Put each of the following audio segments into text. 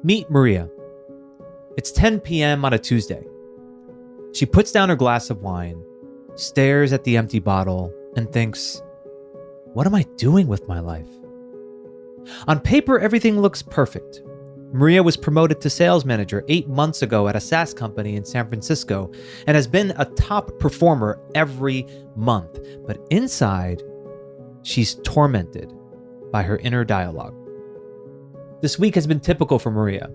Meet Maria. It's 10 p.m. on a Tuesday. She puts down her glass of wine, stares at the empty bottle, and thinks, what am I doing with my life? On paper, everything looks perfect. Maria was promoted to sales manager 8 months ago at a SaaS company in San Francisco and has been a top performer every month. But inside, she's tormented by her inner dialogue. This week has been typical for Maria.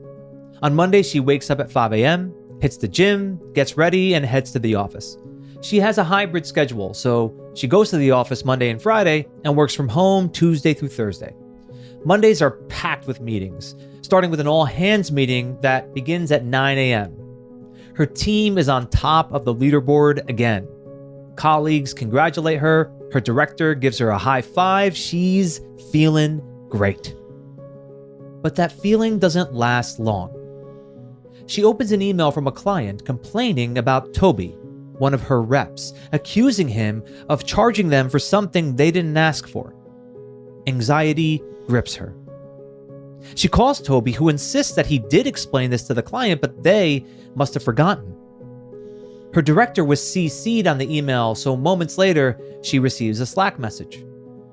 On Monday, she wakes up at 5 a.m., hits the gym, gets ready, and heads to the office. She has a hybrid schedule, so she goes to the office Monday and Friday and works from home Tuesday through Thursday. Mondays are packed with meetings, starting with an all-hands meeting that begins at 9 a.m. Her team is on top of the leaderboard again. Colleagues congratulate her. Her director gives her a high five. She's feeling great. But that feeling doesn't last long. She opens an email from a client complaining about Toby, one of her reps, accusing him of charging them for something they didn't ask for. Anxiety grips her. She calls Toby, who insists that he did explain this to the client, but they must have forgotten. Her director was CC'd on the email, so moments later, she receives a Slack message.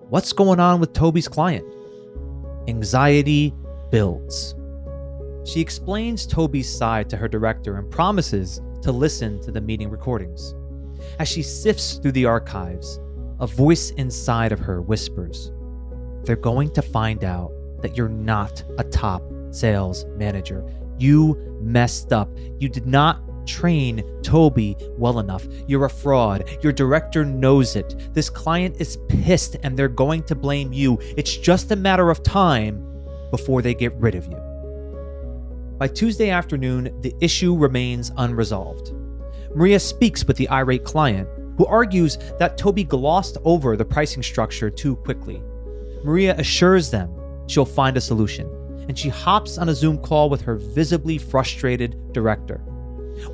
What's going on with Toby's client? Anxiety builds. She explains Toby's side to her director and promises to listen to the meeting recordings. As she sifts through the archives, a voice inside of her whispers, they're going to find out that you're not a top sales manager. You messed up. You did not train Toby well enough. You're a fraud. Your director knows it. This client is pissed and they're going to blame you. It's just a matter of time before they get rid of you. By Tuesday afternoon, the issue remains unresolved. Maria speaks with the irate client, who argues that Toby glossed over the pricing structure too quickly. Maria assures them she'll find a solution, and she hops on a Zoom call with her visibly frustrated director.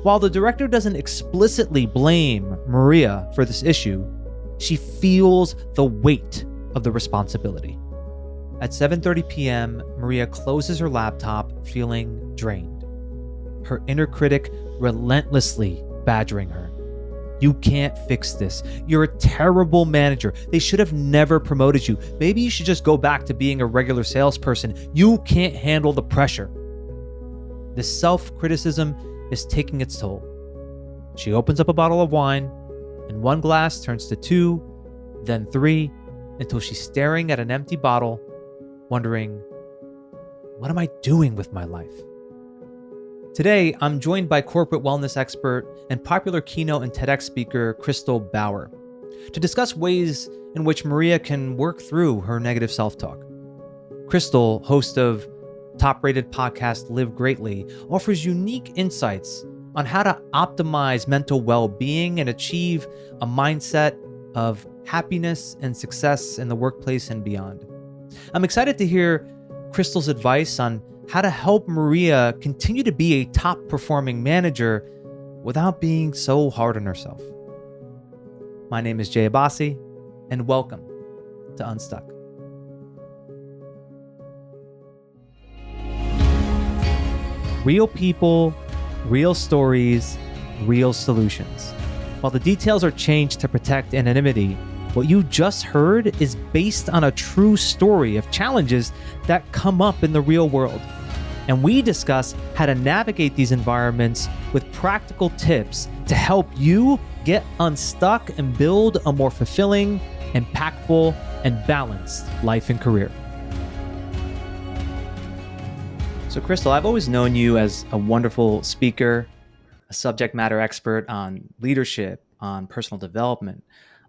While the director doesn't explicitly blame Maria for this issue, she feels the weight of the responsibility. At 7:30 p.m., Maria closes her laptop feeling drained. Her inner critic relentlessly badgering her. You can't fix this. You're a terrible manager. They should have never promoted you. Maybe you should just go back to being a regular salesperson. You can't handle the pressure. This self-criticism is taking its toll. She opens up a bottle of wine, and one glass turns to 2, then 3, until she's staring at an empty bottle, wondering, what am I doing with my life? Today, I'm joined by corporate wellness expert and popular keynote and TEDx speaker, Kristel Bauer, to discuss ways in which Maria can work through her negative self-talk. Kristel, host of top-rated podcast Live Greatly, offers unique insights on how to optimize mental well-being and achieve a mindset of happiness and success in the workplace and beyond. I'm excited to hear Kristel's advice on how to help Maria continue to be a top-performing manager without being so hard on herself. My name is Jay Abbasi, and welcome to Unstuck. Real people, real stories, real solutions. While the details are changed to protect anonymity, what you just heard is based on a true story of challenges that come up in the real world. And we discuss how to navigate these environments with practical tips to help you get unstuck and build a more fulfilling, impactful, and balanced life and career. So Kristel, I've always known you as a wonderful speaker, a subject matter expert on leadership, on personal development,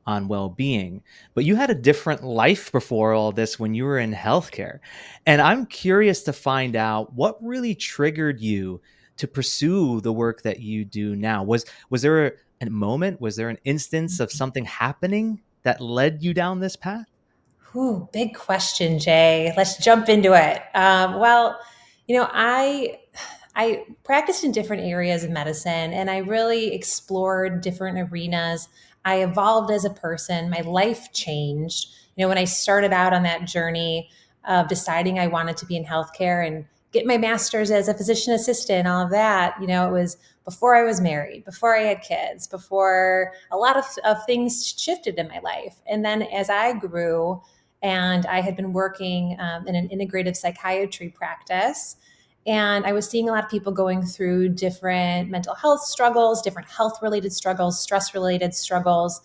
on well-being, but you had a different life before all this when you were in healthcare. And I'm curious to find out what really triggered you to pursue the work that you do now. Was there a moment, was there an instance of something happening that led you down this path? Ooh, big question, Jay. Let's jump into it. I practiced in different areas of medicine, and I really explored different arenas. I evolved as a person. My life changed. When I started out on that journey of deciding I wanted to be in healthcare and get my master's as a physician assistant, all of that, it was before I was married, before I had kids, before a lot of things shifted in my life. And then as I grew, and I had been working in an integrative psychiatry practice, and I was seeing a lot of people going through different mental health struggles, different health related struggles, stress related struggles.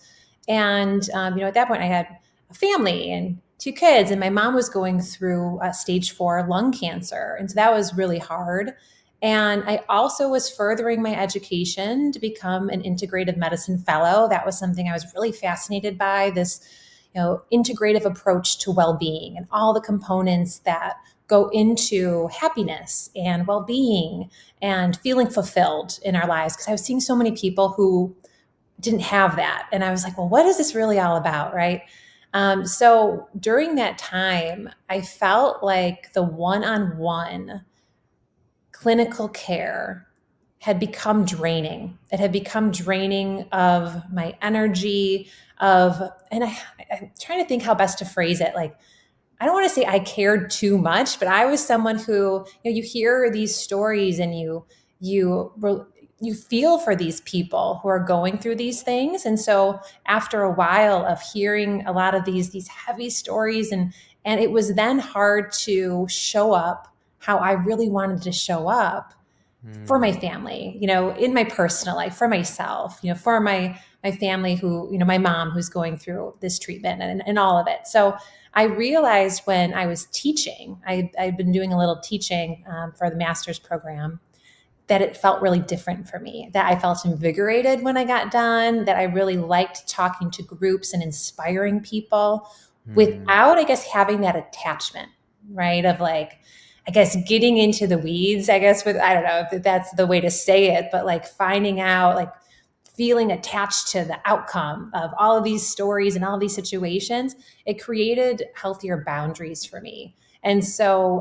And, at that point, I had a family and two kids, and my mom was going through stage 4 lung cancer. And so that was really hard. And I also was furthering my education to become an integrative medicine fellow. That was something I was really fascinated by, this integrative approach to well-being and all the components that go into happiness and well-being and feeling fulfilled in our lives. Because I was seeing so many people who didn't have that. And I was like, well, what is this really all about? Right. So during that time, I felt like the one-on-one clinical care had become draining. It had become draining of my energy, and I'm trying to think how best to phrase it. Like, I don't want to say I cared too much, but I was someone who, you hear these stories and you you feel for these people who are going through these things. And so after a while of hearing a lot of these heavy stories, and it was then hard to show up how I really wanted to show up for my family, in my personal life, for myself, for my family who, my mom who's going through this treatment and all of it. So I realized when I was teaching, I'd been doing a little teaching for the master's program, that it felt really different for me, that I felt invigorated when I got done, that I really liked talking to groups and inspiring people without, I guess, having that attachment, right? Of like, I guess, getting into the weeds, I guess, I don't know if that's the way to say it, but like finding out, like feeling attached to the outcome of all of these stories and all of these situations, it created healthier boundaries for me. And so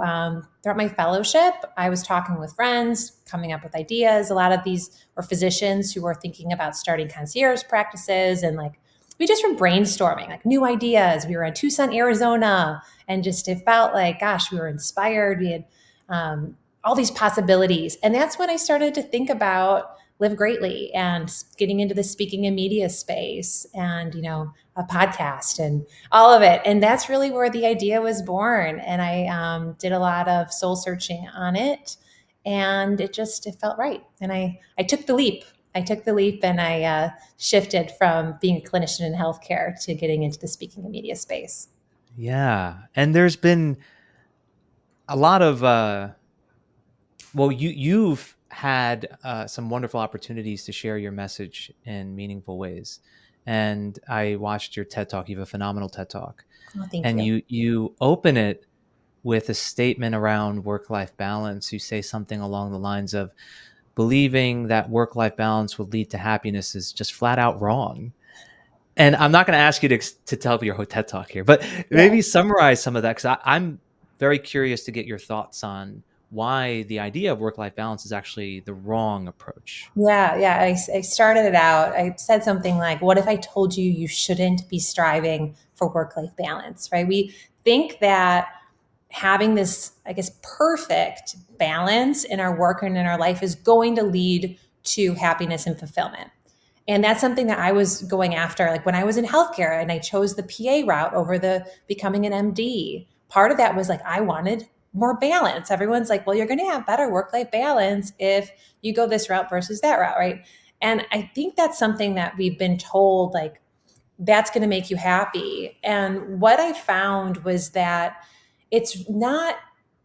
throughout my fellowship, I was talking with friends, coming up with ideas. A lot of these were physicians who were thinking about starting concierge practices. And like, we just were brainstorming like new ideas. We were in Tucson, Arizona, and just it felt like, gosh, we were inspired. We had all these possibilities. And that's when I started to think about Live Greatly and getting into the speaking and media space and, a podcast and all of it. And that's really where the idea was born. And I did a lot of soul searching on it, and it felt right. And I took the leap. And I shifted from being a clinician in healthcare to getting into the speaking and media space. Yeah. And there's been a lot of, you've had some wonderful opportunities to share your message in meaningful ways. And I watched your TED Talk. You have a phenomenal TED Talk. Oh, thank And you. you open it with a statement around work-life balance. You say something along the lines of believing that work-life balance would lead to happiness is just flat out wrong. And I'm not going to ask you to tell your whole TED Talk here, but Yeah. maybe summarize some of that, because I'm very curious to get your thoughts on why the idea of work-life balance is actually the wrong approach. Yeah. I started it out. I said something like, what if I told you you shouldn't be striving for work-life balance, right? We think that having this, I guess, perfect balance in our work and in our life is going to lead to happiness and fulfillment. And that's something that I was going after. Like when I was in healthcare and I chose the PA route over the becoming an MD, part of that was like, I wanted more balance. Everyone's like, well, you're going to have better work-life balance if you go this route versus that route, right? And I think that's something that we've been told, like, that's going to make you happy. And what I found was that it's not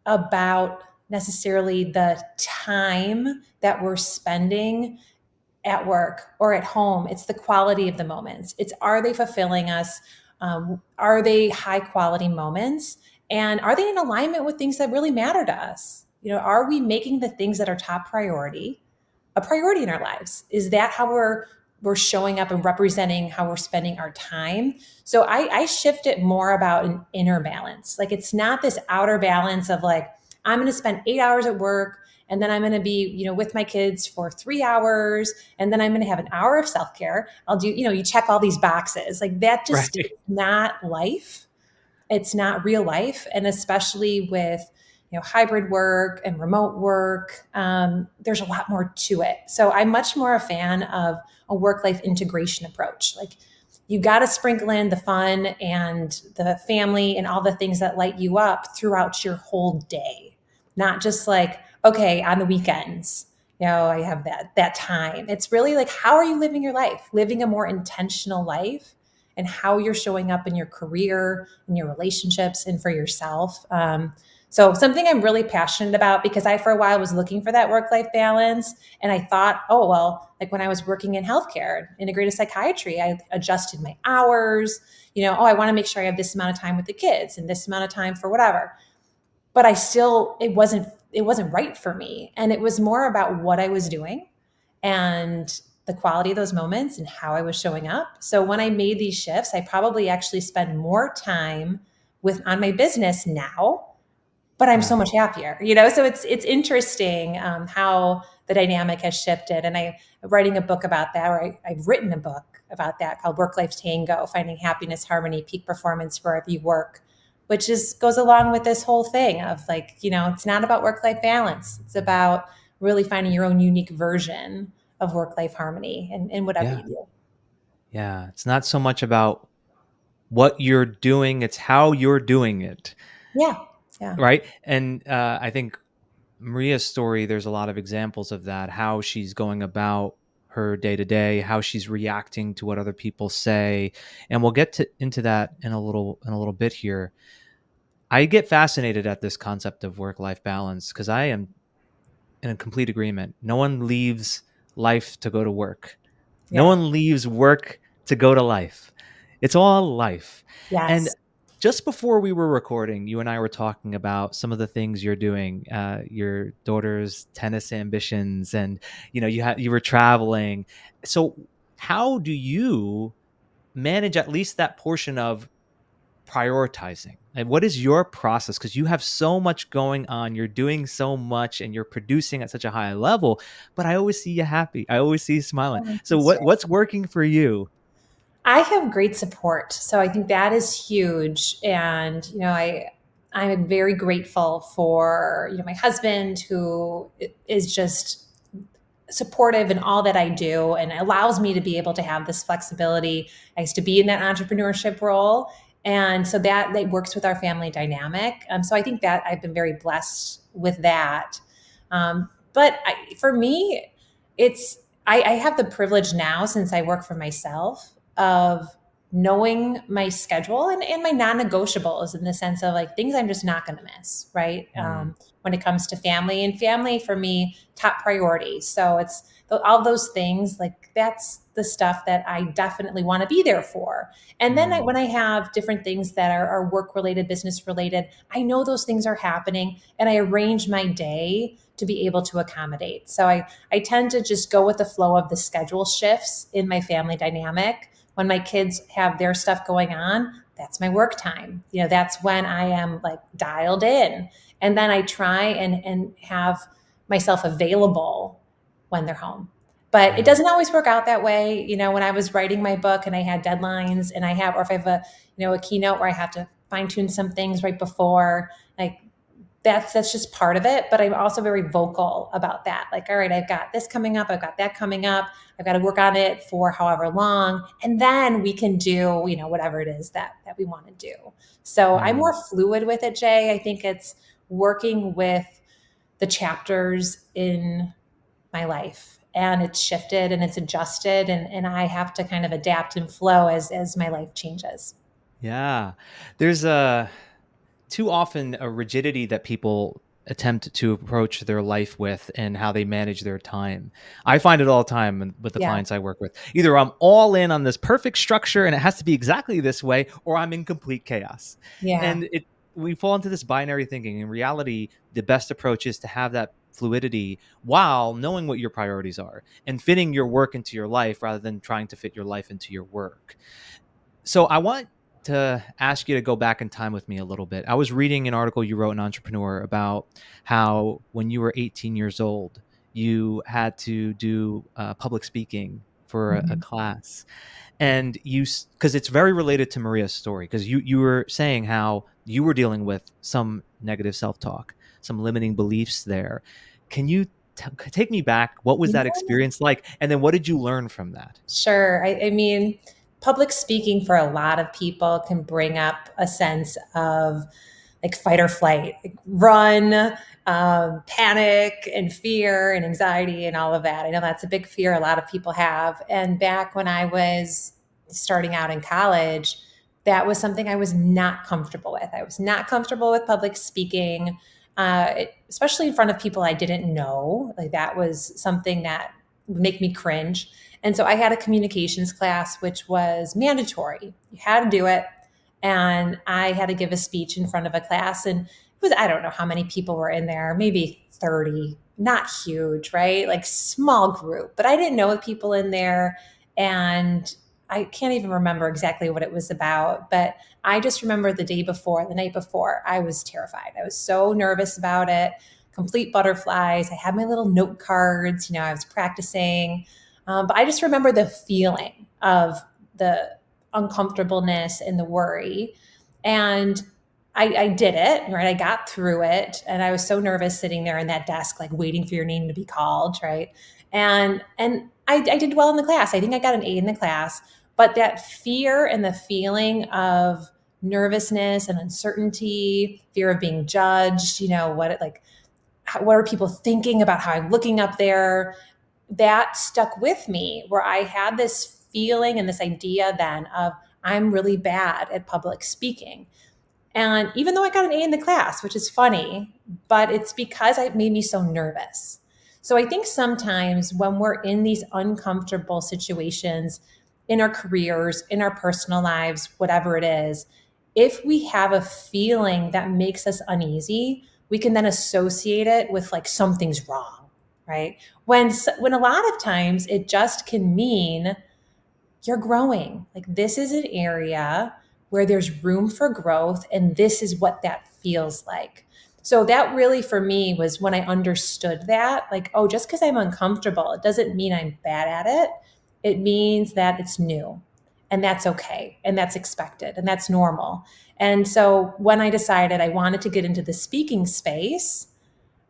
about necessarily the time that we're spending at work or at home. It's the quality of the moments. It's, are they fulfilling us? Are they high quality moments? And are they in alignment with things that really matter to us? Are we making the things that are top priority a priority in our lives? Is that how we're showing up and representing how we're spending our time? So I shift it more about an inner balance. Like, it's not this outer balance of like, I'm going to spend 8 hours at work, and then I'm going to be, with my kids for 3 hours, and then I'm going to have an hour of self-care. I'll do, you check all these boxes. Like, that just Right. is not life. It's not real life. And especially with, hybrid work and remote work, there's a lot more to it. So I'm much more a fan of a work-life integration approach. Like, you got to sprinkle in the fun and the family and all the things that light you up throughout your whole day, not just like, okay, on the weekends, I have that time. It's really like, how are you living your life, living a more intentional life, and how you're showing up in your career, in your relationships, and for yourself. So something I'm really passionate about, because I, for a while, was looking for that work-life balance. And I thought, oh, well, like when I was working in healthcare, integrated psychiatry, I adjusted my hours, oh, I want to make sure I have this amount of time with the kids and this amount of time for whatever. But it wasn't right for me. And it was more about what I was doing and the quality of those moments and how I was showing up. So when I made these shifts, I probably actually spend more time on my business now, but I'm Yeah. so much happier, So it's interesting, how the dynamic has shifted. And I'm writing a book about that, or I've written a book about that called Work Life Tango: Finding Happiness, Harmony, Peak Performance Wherever You Work, which goes along with this whole thing of like, it's not about work life balance. It's about really finding your own unique version of work life harmony in whatever Yeah. you do. Yeah. It's not so much about what you're doing, it's how you're doing it. Yeah. Yeah. Right. And I think Maria's story, there's a lot of examples of that, how she's going about her day to day, how she's reacting to what other people say. And we'll get into that in a little bit here. I get fascinated at this concept of work-life balance because I am in a complete agreement. No one leaves life to go to work. No Yeah. one leaves work to go to life. It's all life. And Yes. just before we were recording, you and I were talking about some of the things you're doing, your daughter's tennis ambitions, and you were traveling. So, how do you manage at least that portion of prioritizing? And what is your process? Because you have so much going on, you're doing so much, and you're producing at such a high level. But I always see you happy. I always see you smiling. Oh, So, that's what's working for you? I have great support. So I think that is huge. And, I'm very grateful for, my husband, who is just supportive in all that I do and allows me to be able to have this flexibility. I used to be in that entrepreneurship role. And so that works with our family dynamic. So I think that I've been very blessed with that. For me, I have the privilege now, since I work for myself, of knowing my schedule and my non-negotiables, in the sense of like things I'm just not going to miss, right? Mm, When it comes to family, and family for me, top priority. So it's all those things, like that's the stuff that I definitely want to be there for. And then mm, when I have different things that are work related, business related, I know those things are happening, and I arrange my day to be able to accommodate. So I tend to just go with the flow of the schedule shifts in my family dynamic. When my kids have their stuff going on, that's my work time. That's when I am like dialed in. And then I try and have myself available when they're home. But it yeah. doesn't always work out that way. When I was writing my book and I had deadlines, and or if I have a keynote where I have to fine tune some things right before, like that's just part of it. But I'm also very vocal about that. Like, all right, I've got this coming up. I've got that coming up. I've got to work on it for however long. And then we can do, whatever it is that we want to do. So I'm Mm. more fluid with it, Jay. I think it's working with the chapters in my life, and it's shifted and it's adjusted, and I have to kind of adapt and flow as my life changes. Yeah. There's a too often a rigidity that people attempt to approach their life with and how they manage their time. I find it all the time with the Yeah. clients I work with. Either I'm all in on this perfect structure and it has to be exactly this way, or I'm in complete chaos. Yeah. And we fall into this binary thinking. In reality, the best approach is to have that fluidity while knowing what your priorities are and fitting your work into your life rather than trying to fit your life into your work. So I want to ask you to go back in time with me a little bit. I was reading an article you wrote in Entrepreneur about how when you were 18 years old, you had to do public speaking for a Mhm. class, and because it's very related to Maria's story, because you were saying how you were dealing with some negative self talk. some limiting beliefs there. Can you take me back? What was that Yeah. experience like? And then what did you learn from that? Sure. I mean, public speaking for a lot of people can bring up a sense of like fight or flight, like run, panic and fear and anxiety and all of that. I know that's a big fear a lot of people have. And back when I was starting out in college, that was something I was not comfortable with. I was not comfortable with public speaking, especially in front of people I didn't know. Like that was something that would make me cringe. And so I had a communications class, which was mandatory. You had to do it. And I had to give a speech in front of a class. And it was, I don't know how many people were in there, maybe 30, not huge, right? Like small group, but I didn't know the people in there. And I can't even remember exactly what it was about, but I just remember the night before, I was terrified. I was so nervous about it, complete butterflies. I had my little note cards, I was practicing. But I just remember the feeling of the uncomfortableness and the worry. And I did it, right? I got through it. And I was so nervous sitting there in that desk, like waiting for your name to be called, right? And I did well in the class. I think I got an A in the class. But that fear and the feeling of nervousness and uncertainty, fear of being judged, what are people thinking about how I'm looking up there? That stuck with me where I had this feeling and this idea then of I'm really bad at public speaking. And even though I got an A in the class, which is funny, but it's because it made me so nervous. So I think sometimes when we're in these uncomfortable situations in our careers, in our personal lives, whatever it is, if we have a feeling that makes us uneasy, we can then associate it with like something's wrong, right? When a lot of times it just can mean you're growing. Like this is an area where there's room for growth and this is what that feels like. So that really for me was when I understood that, like, oh, just because I'm uncomfortable, it doesn't mean I'm bad at it. It means that it's new and that's okay and that's expected and that's normal. And so when I decided I wanted to get into the speaking space,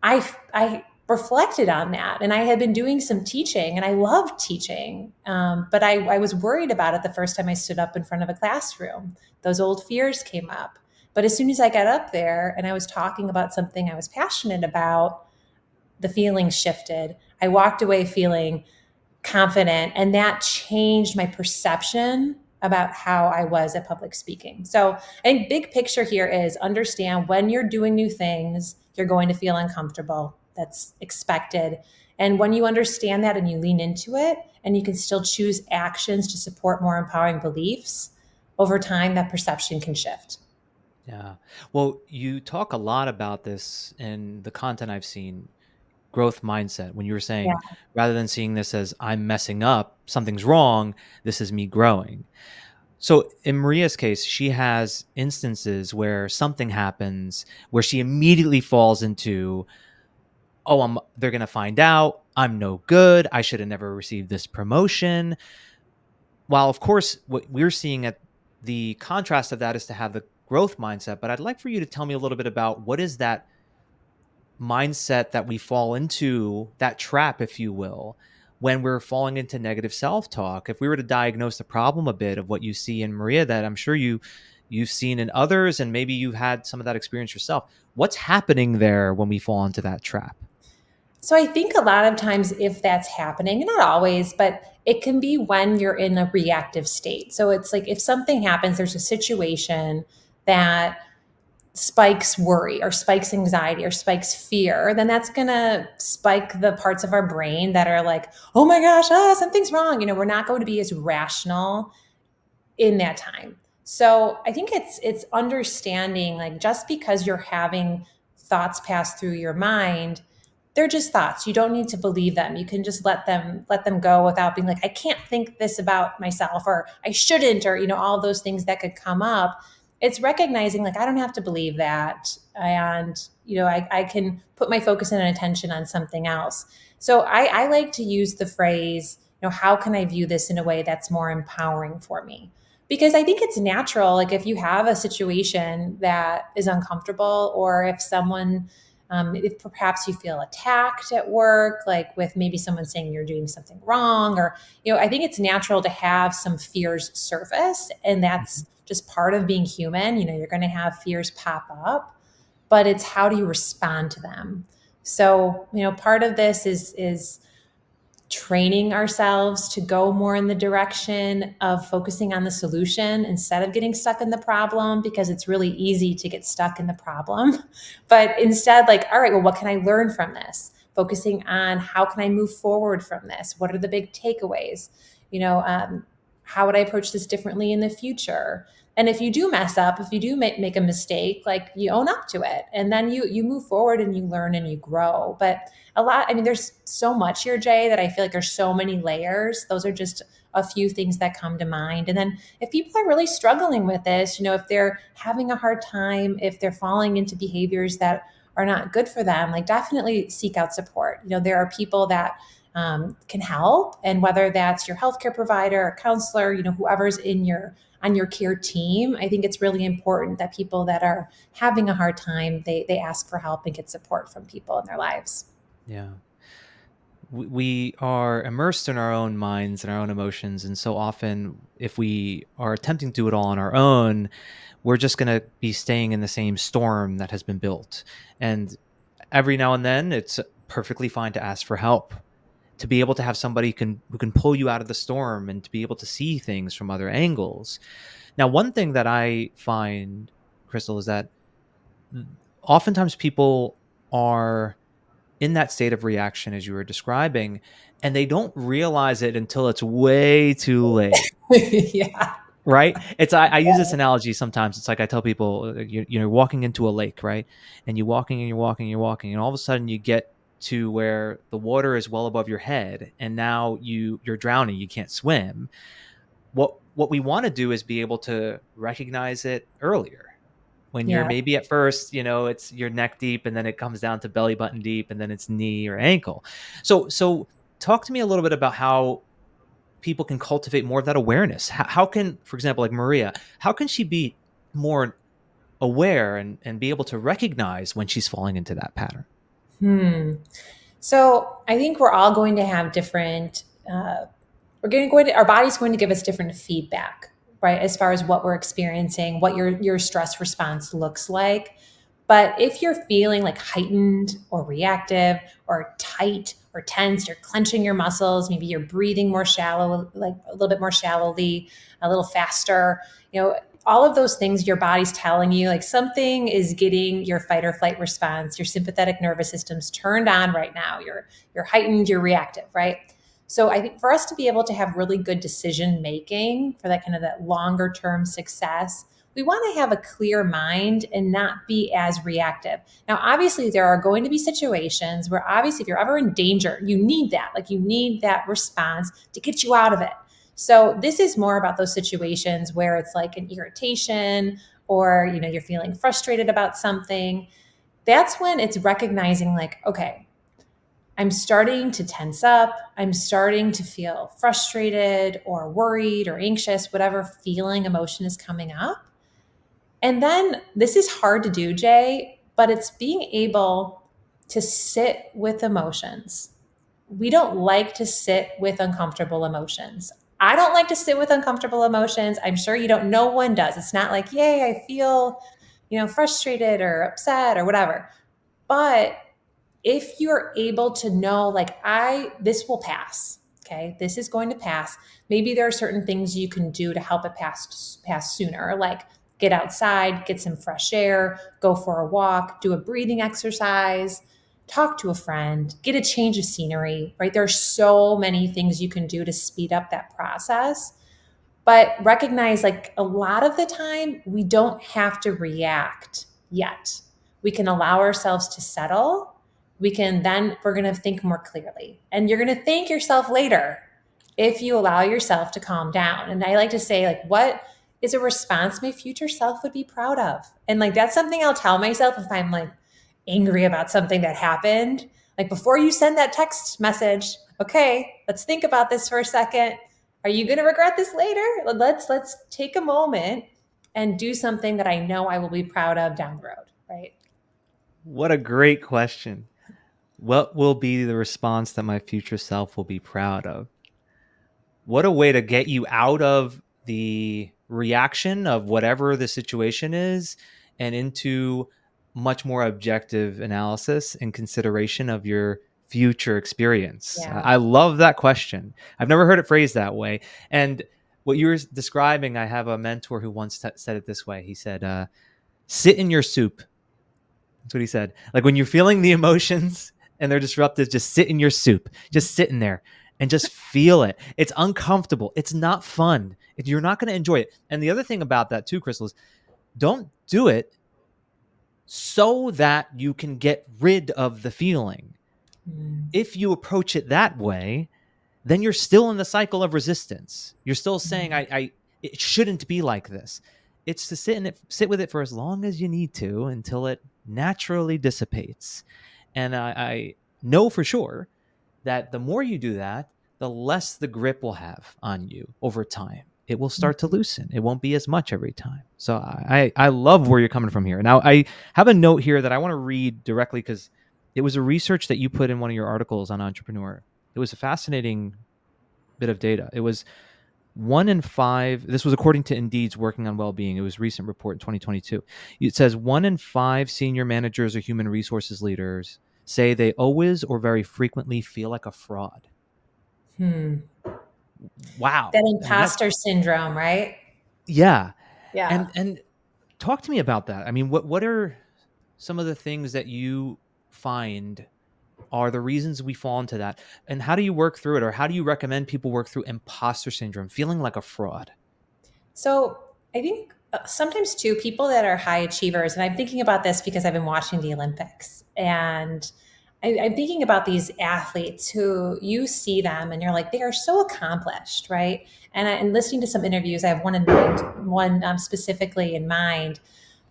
I reflected on that, and I had been doing some teaching, and I loved teaching, but I was worried about it the first time I stood up in front of a classroom. Those old fears came up. But as soon as I got up there and I was talking about something I was passionate about, the feelings shifted. I walked away feeling confident, and that changed my perception about how I was at public speaking. So I think big picture here is understand when you're doing new things, you're going to feel uncomfortable. That's expected. And when you understand that and you lean into it, and you can still choose actions to support more empowering beliefs, over time that perception can shift. Yeah. Well, you talk a lot about this in the content I've seen, growth mindset, when you were Yeah. saying rather than seeing this as I'm messing up, something's wrong, this is me growing. So in Maria's case, she has instances where something happens where she immediately falls into, oh, they're going to find out, I'm no good, I should have never received this promotion. While of course what we're seeing at the contrast of that is to have the growth mindset, but I'd like for you to tell me a little bit about what is that mindset that we fall into, that trap, if you will, when we're falling into negative self-talk. If we were to diagnose the problem a bit of what you see in Maria, that I'm sure you've seen in others, and maybe you've had some of that experience yourself, what's happening there when we fall into that trap? So I think a lot of times if that's happening, not always, but it can be when you're in a reactive state. So it's like if something happens, there's a situation that spikes worry or spikes anxiety or spikes fear, then that's going to spike the parts of our brain that are like, oh my gosh, something's wrong. We're not going to be as rational in that time. So I think it's understanding like just because you're having thoughts pass through your mind, they're just thoughts. You don't need to believe them. You can just let them go without being like, I can't think this about myself or I shouldn't, or all those things that could come up. It's recognizing like I don't have to believe that. And I can put my focus and attention on something else. So I like to use the phrase, how can I view this in a way that's more empowering for me? Because I think it's natural. Like if you have a situation that is uncomfortable, or if someone If perhaps you feel attacked at work, like with maybe someone saying you're doing something wrong, or, I think it's natural to have some fears surface, and that's just part of being human. You're going to have fears pop up, but it's how do you respond to them? So, part of this is training ourselves to go more in the direction of focusing on the solution instead of getting stuck in the problem, because it's really easy to get stuck in the problem. But instead, like, all right, well, what can I learn from this? Focusing on how can I move forward from this? What are the big takeaways? How would I approach this differently in the future? And if you do mess up, if you do make a mistake, like, you own up to it, and then you move forward and you learn and you grow. But there's so much here, Jay, that I feel like there's so many layers. Those are just a few things that come to mind. And then if people are really struggling with this, if they're having a hard time, if they're falling into behaviors that are not good for them, like, definitely seek out support. There are people that can help, and whether that's your healthcare provider, a counselor, whoever's on your care team, I think it's really important that people that are having a hard time, they ask for help and get support from people in their lives. Yeah. We are immersed in our own minds and our own emotions. And so often, if we are attempting to do it all on our own, we're just going to be staying in the same storm that has been built. And every now and then, it's perfectly fine to ask for help, to be able to have somebody who can pull you out of the storm and to be able to see things from other angles. Now, one thing that I find, Kristel, is that oftentimes people are in that state of reaction as you were describing, and they don't realize it until it's way too late. Yeah. Right? I use this analogy sometimes. It's like I tell people, you're walking into a lake, right? And you're walking and you're walking and you're walking, and all of a sudden you get to where the water is well above your head, and now you're drowning. You can't swim. What we want to do is be able to recognize it earlier. When you're Yeah. maybe at first, it's your neck deep, and then it comes down to belly button deep, and then it's knee or ankle. So talk to me a little bit about how people can cultivate more of that awareness. How can, for example, like Maria, how can she be more aware and be able to recognize when she's falling into that pattern? So I think we're all going to have different, our body's going to give us different feedback, right? As far as what we're experiencing, what your stress response looks like. But if you're feeling like heightened or reactive or tight or tense, you're clenching your muscles, maybe you're breathing more shallow, like a little bit more shallowly, a little faster, all of those things, your body's telling you like something is getting your fight or flight response, your sympathetic nervous system's turned on right now. You're heightened, you're reactive, right? So I think for us to be able to have really good decision making for that kind of that longer term success, we want to have a clear mind and not be as reactive. Now, obviously, there are going to be situations where obviously if you're ever in danger, you need that. Like, you need that response to get you out of it. So this is more about those situations where it's like an irritation, or, you're feeling frustrated about something. That's when it's recognizing like, okay, I'm starting to tense up. I'm starting to feel frustrated or worried or anxious, whatever feeling, emotion is coming up. And then this is hard to do, Jay, but it's being able to sit with emotions. We don't like to sit with uncomfortable emotions. I don't like to sit with uncomfortable emotions. I'm sure you don't. No one does. It's not like, yay, I feel, frustrated or upset or whatever. But if you're able to know, like, this will pass. Okay, this is going to pass. Maybe there are certain things you can do to help it pass sooner, like get outside, get some fresh air, go for a walk, do a breathing exercise, talk to a friend, get a change of scenery, right? There are so many things you can do to speed up that process. But recognize, like, a lot of the time, we don't have to react yet. We can allow ourselves to settle. We're going to think more clearly. And you're going to thank yourself later if you allow yourself to calm down. And I like to say, like, what is a response my future self would be proud of? And like, that's something I'll tell myself if I'm like angry about something that happened. Like, before you send that text message, okay, let's think about this for a second. Are you going to regret this later? Let's take a moment and do something that I know I will be proud of down the road, right? What a great question. What will be the response that my future self will be proud of? What a way to get you out of the reaction of whatever the situation is and into much more objective analysis and consideration of your future experience. Yeah. I love that question. I've never heard it phrased that way. And what you were describing, I have a mentor who once said it this way. He said, sit in your soup. That's what he said. Like when you're feeling the emotions and they're disruptive, just sit in your soup. Just sit in there and just feel it. It's uncomfortable. It's not fun. You're not going to enjoy it. And the other thing about that too, Kristel, is don't do it so that you can get rid of the feeling. Mm. If you approach it that way, then you're still in the cycle of resistance. You're still saying, it shouldn't be like this. It's to sit with it for as long as you need to until it naturally dissipates. And I know for sure that the more you do that, the less the grip will have on you over time. It will start to loosen. It won't be as much every time. So I love where you're coming from here. Now, I have a note here that I want to read directly because it was a research that you put in one of your articles on Entrepreneur. It was a fascinating bit of data. It was 1 in 5. This was according to Indeed's Working on Wellbeing. It was a recent report in 2022. It says 1 in 5 senior managers or human resources leaders say they always or very frequently feel like a fraud. Wow. That I mean, imposter syndrome, right? yeah. Yeah. And talk to me about that. I mean, what are some of the things that you find are the reasons we fall into that? And how do you work through it? Or how do you recommend people work through imposter syndrome, feeling like a fraud? So I think sometimes too, people that are high achievers, and I'm thinking about this because I've been watching the Olympics, and I'm thinking about these athletes who you see them and you're like, they are so accomplished, right? And listening to some interviews, I have one in mind, one specifically in mind,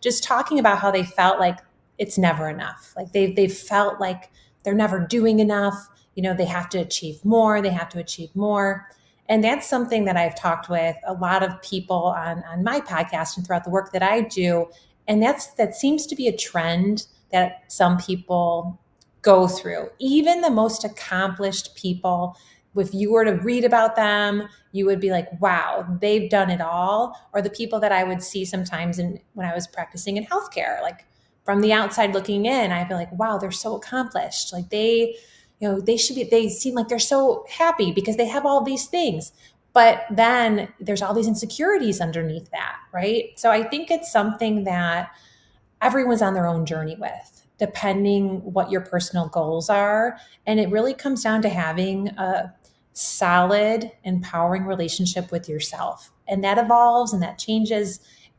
just talking about how they felt like it's never enough. Like they felt like they're never doing enough. You know, they have to achieve more. They have to achieve more. And that's something that I've talked with a lot of people on my podcast and throughout the work that I do. And that seems to be a trend that some people go through. Even the most accomplished people, if you were to read about them, you would be like, wow, they've done it all. Or the people that I would see sometimes when I was practicing in healthcare, like from the outside looking in, I'd be like, wow, they're so accomplished. Like they seem like they're so happy because they have all these things. But then there's all these insecurities underneath that, right? So I think it's something that everyone's on their own journey with, depending what your personal goals are. And it really comes down to having a solid, empowering relationship with yourself. And that evolves and that changes,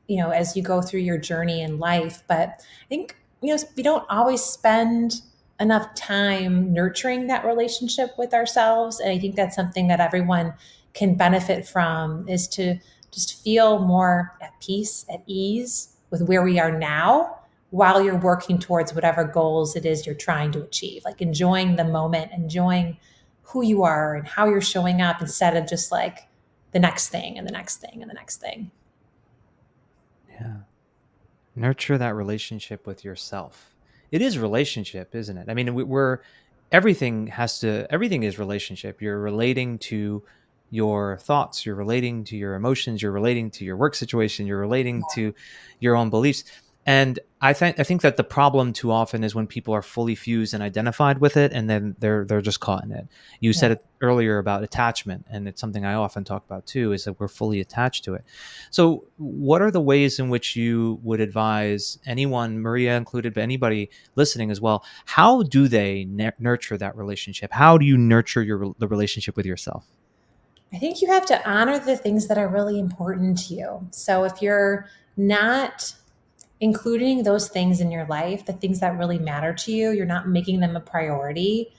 as you go through your journey in life. But I think, we don't always spend enough time nurturing that relationship with ourselves. And I think that's something that everyone can benefit from, is to just feel more at peace, at ease with where we are now while you're working towards whatever goals it is you're trying to achieve. Like enjoying the moment, enjoying who you are and how you're showing up, instead of just like the next thing and the next thing and the next thing. Yeah. Nurture that relationship with yourself. It is relationship, isn't it? I mean, everything is relationship. You're relating to your thoughts, you're relating to your emotions, you're relating to your work situation, you're relating to your own beliefs. And I think that the problem too often is when people are fully fused and identified with it, and then they're just caught in it. You said Yeah. it earlier about attachment, and it's something I often talk about too, is that we're fully attached to it. So what are the ways in which you would advise anyone, Maria included, but anybody listening as well, how do they nurture that relationship? How do you nurture the relationship with yourself? I think you have to honor the things that are really important to you. So if you're not including those things in your life, the things that really matter to you, you're not making them a priority,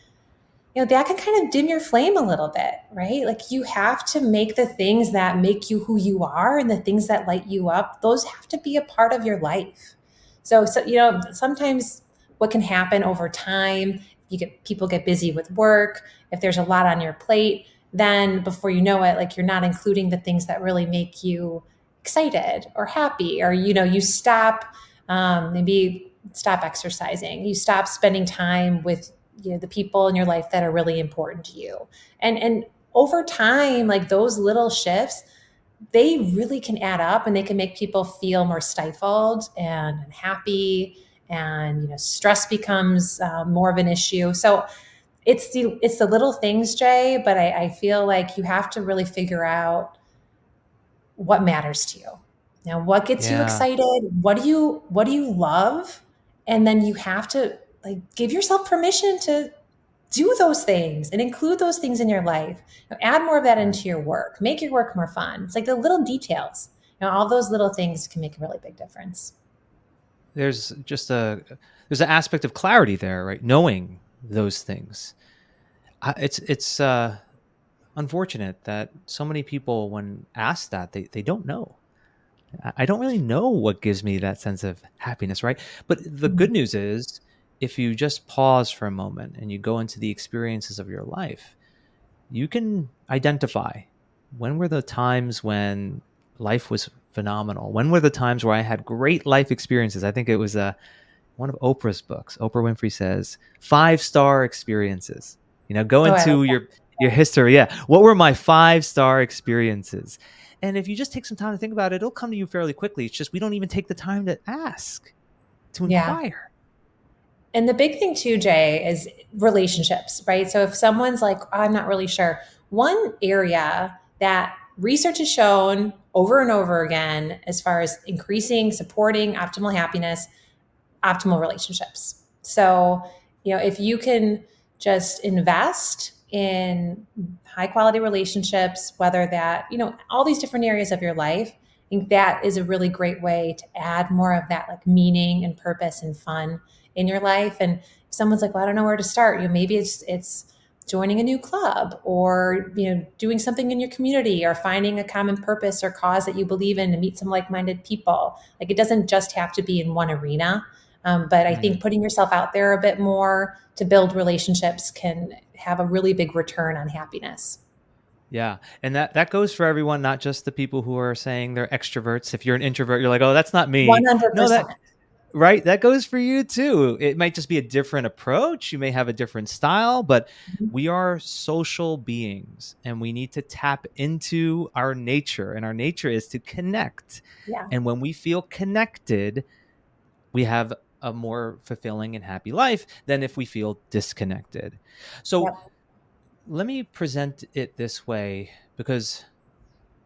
that can kind of dim your flame a little bit, right? Like you have to make the things that make you who you are and the things that light you up, those have to be a part of your life. So sometimes what can happen over time, people get busy with work, if there's a lot on your plate, then before you know it, like you're not including the things that really make you excited or happy, or you stop maybe stop exercising, you stop spending time with, the people in your life that are really important to you. And over time, like those little shifts, they really can add up, and they can make people feel more stifled and unhappy, and stress becomes more of an issue. So it's the little things, Jay, but I feel like you have to really figure out what matters to you. Now, what gets you Yeah. excited? What do you love? And then you have to, like, give yourself permission to do those things and include those things in your life. Add more of that Right. into your work. Make your work more fun. It's like the little details. All those little things can make a really big difference. There's just there's an aspect of clarity there, right? Knowing those things. It's unfortunate that so many people, when asked that, they don't know. I don't really know what gives me that sense of happiness, right? But the good Mhm. news is, if you just pause for a moment and you go into the experiences of your life, you can identify when were the times when life was phenomenal. When were the times where I had great life experiences? I think it was one of Oprah's books. Oprah Winfrey says 5-star experiences. Go Oh, I like into that. your history. Yeah, what were my 5-star experiences? And if you just take some time to think about it, it'll come to you fairly quickly. It's just we don't even take the time to ask, to Yeah. inquire. And the big thing too, Jay, is relationships, right? So if someone's like, I'm not really sure, one area that research has shown over and over again, as far as increasing, supporting optimal happiness, optimal relationships. So, if you can just invest in high quality relationships, whether that, all these different areas of your life, I think that is a really great way to add more of that, like, meaning and purpose and fun in your life. And if someone's like, well, I don't know where to start, maybe it's joining a new club, or doing something in your community, or finding a common purpose or cause that you believe in to meet some like-minded people. Like, it doesn't just have to be in one arena. But I think Mm, putting yourself out there a bit more to build relationships can have a really big return on happiness. yeah, and that goes for everyone, not just the people who are saying they're extroverts. If you're an introvert, you're like, oh, that's not me. No, that 100%. right, that goes for you too. It might just be a different approach. You may have a different style, but we are social beings and we need to tap into our nature. And our nature is to connect. Yeah. And when we feel connected, we have a more fulfilling and happy life than if we feel disconnected. So Yep. let me present it this way, because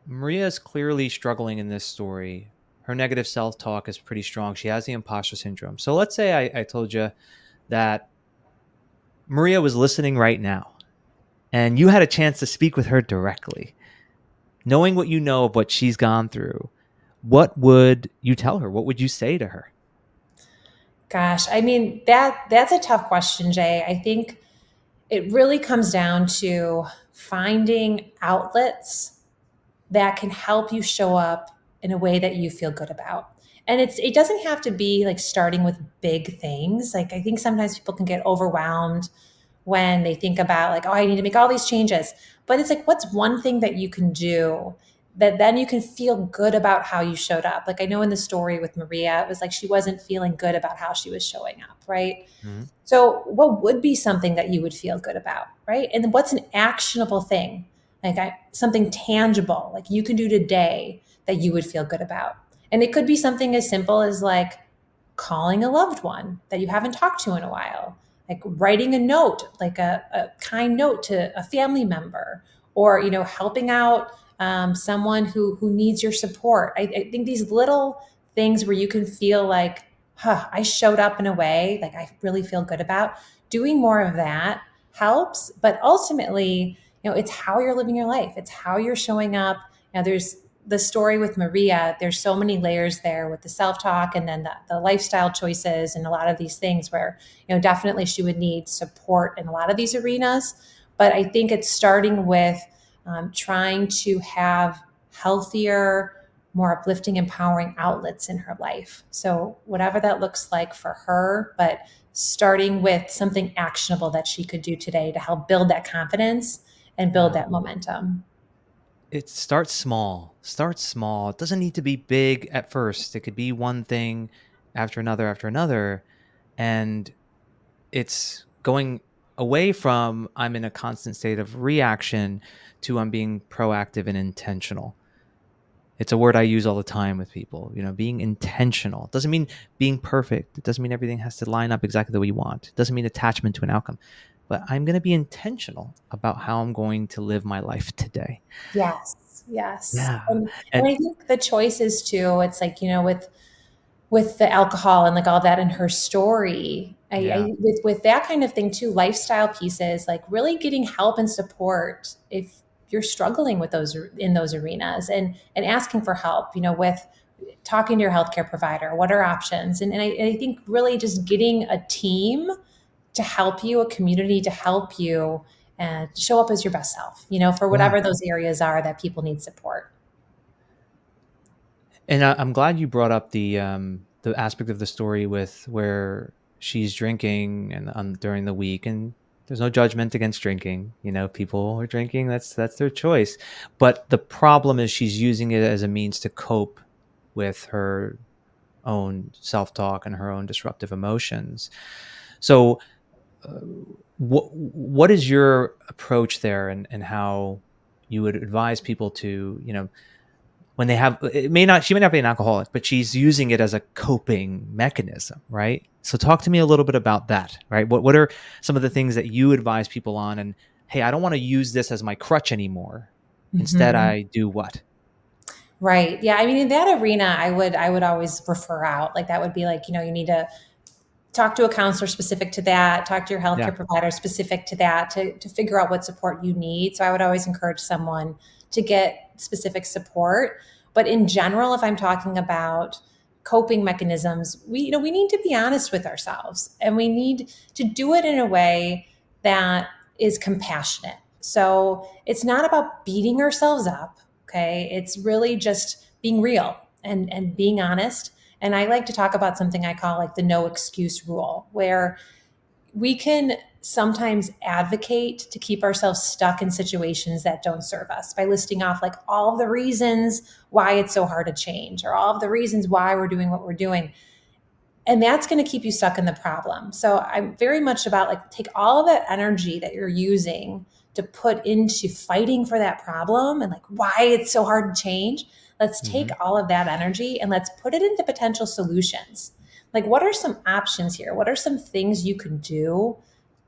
Maria is clearly struggling in this story. Her negative self talk is pretty strong. She has the imposter syndrome. So let's say I told you that Maria was listening right now and you had a chance to speak with her directly. Knowing what you know of what she's gone through, what would you tell her? What would you say to her? Gosh, I mean, that's a tough question, Jay. I think it really comes down to finding outlets that can help you show up in a way that you feel good about. And it doesn't have to be like starting with big things. Like, I think sometimes people can get overwhelmed when they think about, like, oh, I need to make all these changes. But it's like, what's one thing that you can do that then you can feel good about how you showed up? Like, I know in the story with Maria, it was like she wasn't feeling good about how she was showing up, right? Mhm. So, what would be something that you would feel good about, right? And then what's an actionable thing, like, something tangible, like you can do today that you would feel good about? And it could be something as simple as, like, calling a loved one that you haven't talked to in a while, like writing a note, like a kind note to a family member, or helping out someone who needs your support. I think these little things where you can feel like, I showed up in a way like I really feel good about. Doing more of that helps, but ultimately, it's how you're living your life. It's how you're showing up. There's the story with Maria. There's so many layers there with the self-talk, and then the lifestyle choices, and a lot of these things where, definitely she would need support in a lot of these arenas. But I think it's starting with trying to have healthier, more uplifting, empowering outlets in her life. So whatever that looks like for her, but starting with something actionable that she could do today to help build that confidence and build Yeah. that momentum. It starts small. Start small. It doesn't need to be big at first. It could be one thing after another after another, and it's going away from I'm in a constant state of reaction to I'm being proactive and intentional. It's a word I use all the time with people, being intentional. It doesn't mean being perfect. It doesn't mean everything has to line up exactly the way you want. It doesn't mean attachment to an outcome. But I'm going to be intentional about how I'm going to live my life today. Yes, yes. Yeah. And And I think the choices too, it's like, with the alcohol and like all that in her story, yeah. with that kind of thing too, lifestyle pieces, like really getting help and support if you're struggling with those in those arenas, and asking for help, with talking to your healthcare provider, what are options? And I think really just getting a team to help you, a community to help you, and show up as your best self, for Yeah. whatever those areas are that people need support. And I'm glad you brought up the aspect of the story with where she's drinking and during the week, and there's no judgment against drinking. People are drinking. That's their choice. But the problem is she's using it as a means to cope with her own self-talk and her own disruptive emotions. So, uh, what is your approach there, and how you would advise people to, when they have, she may not be an alcoholic, but she's using it as a coping mechanism, right? So talk to me a little bit about that, right? What are some of the things that you advise people on? And hey, I don't want to use this as my crutch anymore. Instead, Mhm. I do what? Right. Yeah. I mean, in that arena, I would always refer out. Like that would be like, you need to talk to a counselor specific to that, talk to your Yeah. healthcare provider specific to that, to figure out what support you need. So I would always encourage someone to get specific support. But in general, if I'm talking about coping mechanisms, we need to be honest with ourselves, and we need to do it in a way that is compassionate. So it's not about beating ourselves up. Okay. It's really just being real and being honest. And I like to talk about something I call like the no excuse rule, where we can sometimes advocate to keep ourselves stuck in situations that don't serve us by listing off like all of the reasons why it's so hard to change, or all of the reasons why we're doing what we're doing. And that's going to keep you stuck in the problem. So I'm very much about like, take all of that energy that you're using to put into fighting for that problem and like why it's so hard to change. Let's take Hmm. all of that energy and let's put it into potential solutions. Like, what are some options here? What are some things you could do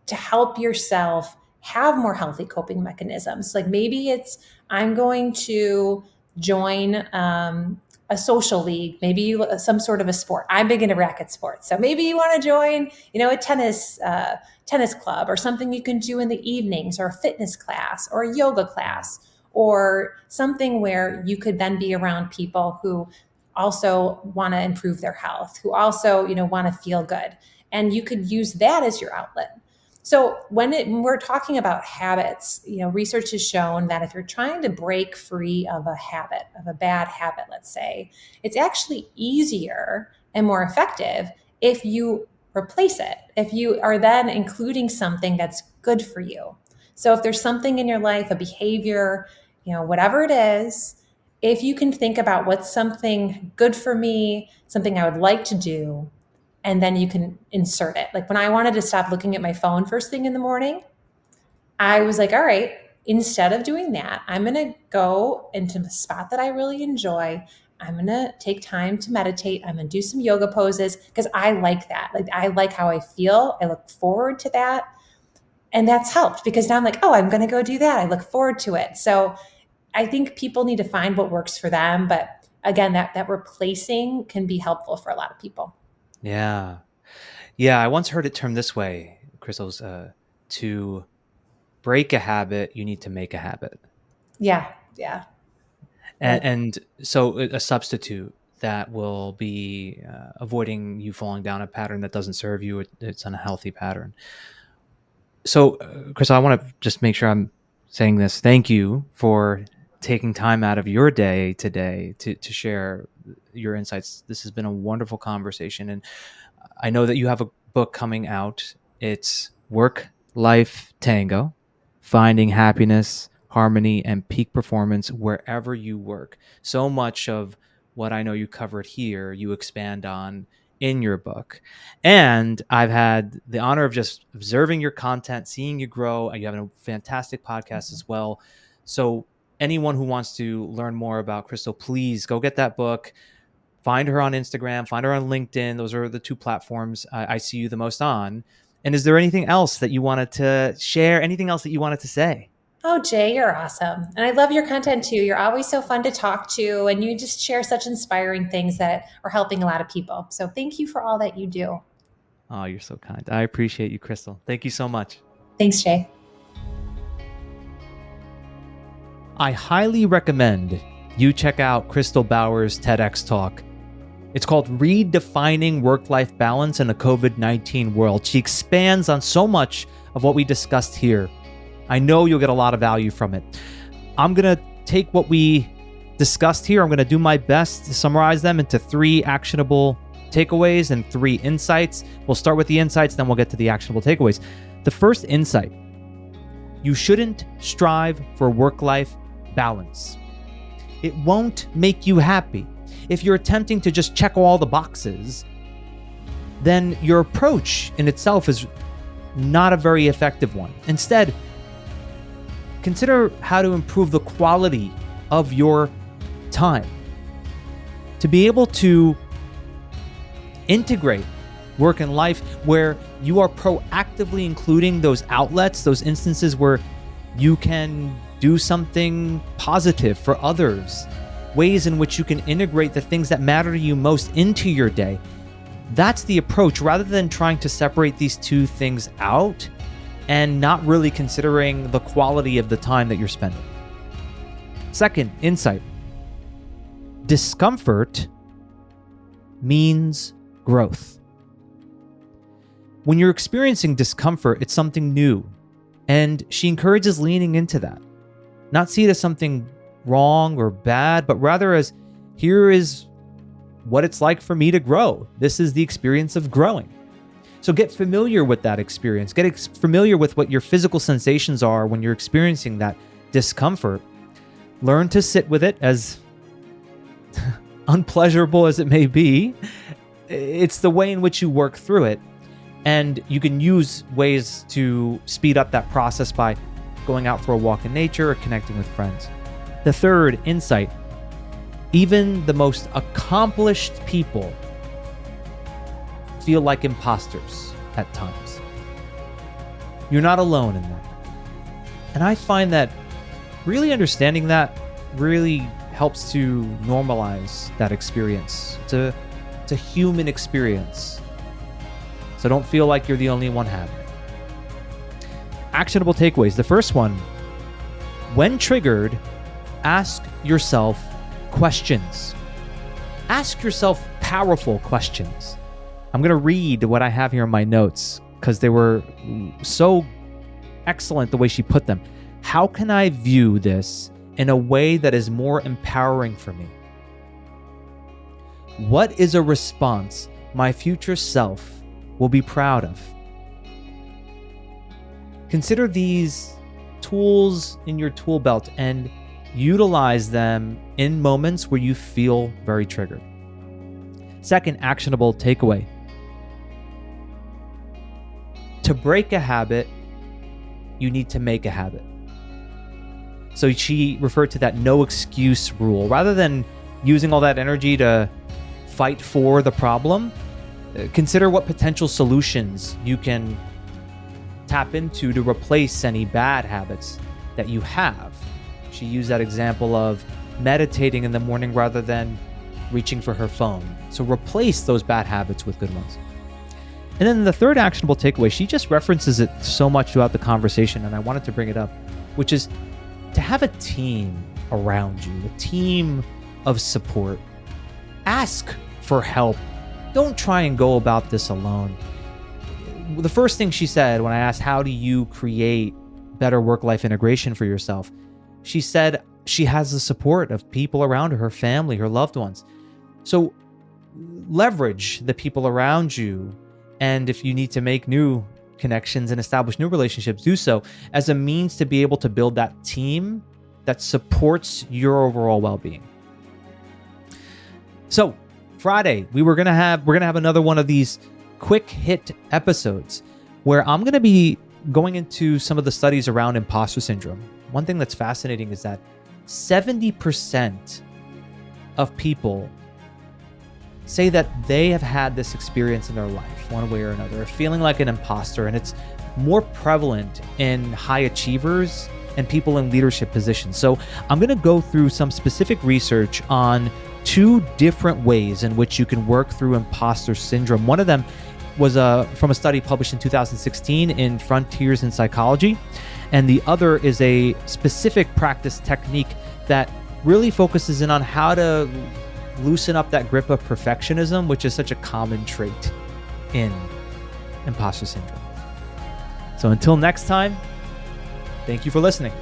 to help yourself have more healthy coping mechanisms? Like maybe it's, I'm going to join a social league, maybe some sort of a sport. I'm big into racket sports, so maybe you want to join, a tennis club, or something you can do in the evenings, or a fitness class, or a yoga class, or something where you could then be around people who also want to improve their health, who also want to feel good, and you could use that as your outlet. So when we're talking about habits, research has shown that if you're trying to break free of a habit, of a bad habit, let's say, it's actually easier and more effective if you replace it, if you are then including something that's good for you. So if there's something in your life, a behavior, whatever it is, if you can think about what's something good for me, something I would like to do, and then you can insert it. Like when I wanted to stop looking at my phone first thing in the morning, I was like, all right, instead of doing that, I'm going to go into a spot that I really enjoy. I'm going to take time to meditate. I'm going to do some yoga poses because I like that. Like I like how I feel. I look forward to that. And that's helped because now I'm like, oh, I'm going to go do that. I look forward to it. So I think people need to find what works for them. But again, that replacing can be helpful for a lot of people. Yeah. Yeah. I once heard it termed this way, Crystal's, to break a habit, you need to make a habit. Yeah. Yeah. And, Like, and so a substitute that will be avoiding you falling down a pattern that doesn't serve you. It's an unhealthy pattern. So, Chris, I want to just make sure I'm saying this. Thank you for taking time out of your day today to share your insights. This has been a wonderful conversation. And I know that you have a book coming out. It's Work Life Tango: Finding Happiness, Harmony, and Peak Performance Wherever You Work. So much of what I know you covered here, you expand on in your book. And I've had the honor of just observing your content, seeing you grow. You have a fantastic podcast as well. So anyone who wants to learn more about Kristel, please go get that book. Find her on Instagram, find her on LinkedIn. Those are the two platforms I see you the most on. And is there anything else that you wanted to share? Anything else that you wanted to say? Oh, Jay, you're awesome. And I love your content too. You're always so fun to talk to, and you just share such inspiring things that are helping a lot of people. So thank you for all that you do. Oh, you're so kind. I appreciate you, Kristel. Thank you so much. Thanks, Jay. I highly recommend you check out Kristel Bauer's TEDx talk. It's called Redefining Work-Life Balance in a COVID-19 World. She expands on so much of what we discussed here. I know you'll get a lot of value from it. I'm going to take what we discussed here. I'm going to do my best to summarize them into 3 actionable takeaways and 3 insights. We'll start with the insights, then we'll get to the actionable takeaways. The first insight: you shouldn't strive for work-life balance. It won't make you happy. If you're attempting to just check all the boxes, then your approach in itself is not a very effective one. Instead, consider how to improve the quality of your time. To be able to integrate work and life where you are proactively including those outlets, those instances where you can do something positive for others, ways in which you can integrate the things that matter to you most into your day. That's the approach, rather than trying to separate these two things out and not really considering the quality of the time that you're spending. Second insight: discomfort means growth. When you're experiencing discomfort, it's something new, and she encourages leaning into that. Not see it as something wrong or bad, but rather as, here is what it's like for me to grow. This is the experience of growing. So get familiar with that experience. Get familiar with what your physical sensations are when you're experiencing that discomfort. Learn to sit with it, as unpleasurable as it may be. It's the way in which you work through it. And you can use ways to speed up that process by going out for a walk in nature or connecting with friends. The third insight: even the most accomplished people feel like imposters at times. You're not alone in that. And I find that really understanding that really helps to normalize that experience. It's a human experience. So don't feel like you're the only one having it. Actionable takeaways. The first one: when triggered, ask yourself questions. Ask yourself powerful questions. I'm going to read what I have here in my notes because they were so excellent the way she put them. How can I view this in a way that is more empowering for me? What is a response my future self will be proud of? Consider these tools in your tool belt and utilize them in moments where you feel very triggered. Second actionable takeaway: to break a habit, you need to make a habit. So she referred to that no excuse rule. Rather than using all that energy to fight for the problem, consider what potential solutions you can tap into to replace any bad habits that you have. She used that example of meditating in the morning rather than reaching for her phone. So replace those bad habits with good ones. And then the third actionable takeaway, she just references it so much throughout the conversation, and I wanted to bring it up, which is to have a team around you, a team of support. Ask for help. Don't try and go about this alone. The first thing she said when I asked, how do you create better work-life integration for yourself? She said she has the support of people around her, her family, her loved ones. So leverage the people around you. And if you need to make new connections and establish new relationships, do so as a means to be able to build that team that supports your overall well-being. So Friday, we're gonna have another one of these quick hit episodes where I'm gonna be going into some of the studies around imposter syndrome. One thing that's fascinating is that 70% of people say that they have had this experience in their life, one way or another, feeling like an imposter, and it's more prevalent in high achievers and people in leadership positions. So I'm going to go through some specific research on 2 different ways in which you can work through imposter syndrome. One of them was from a study published in 2016 in Frontiers in Psychology, and the other is a specific practice technique that really focuses in on how to loosen up that grip of perfectionism, which is such a common trait in imposter syndrome. So until next time, thank you for listening.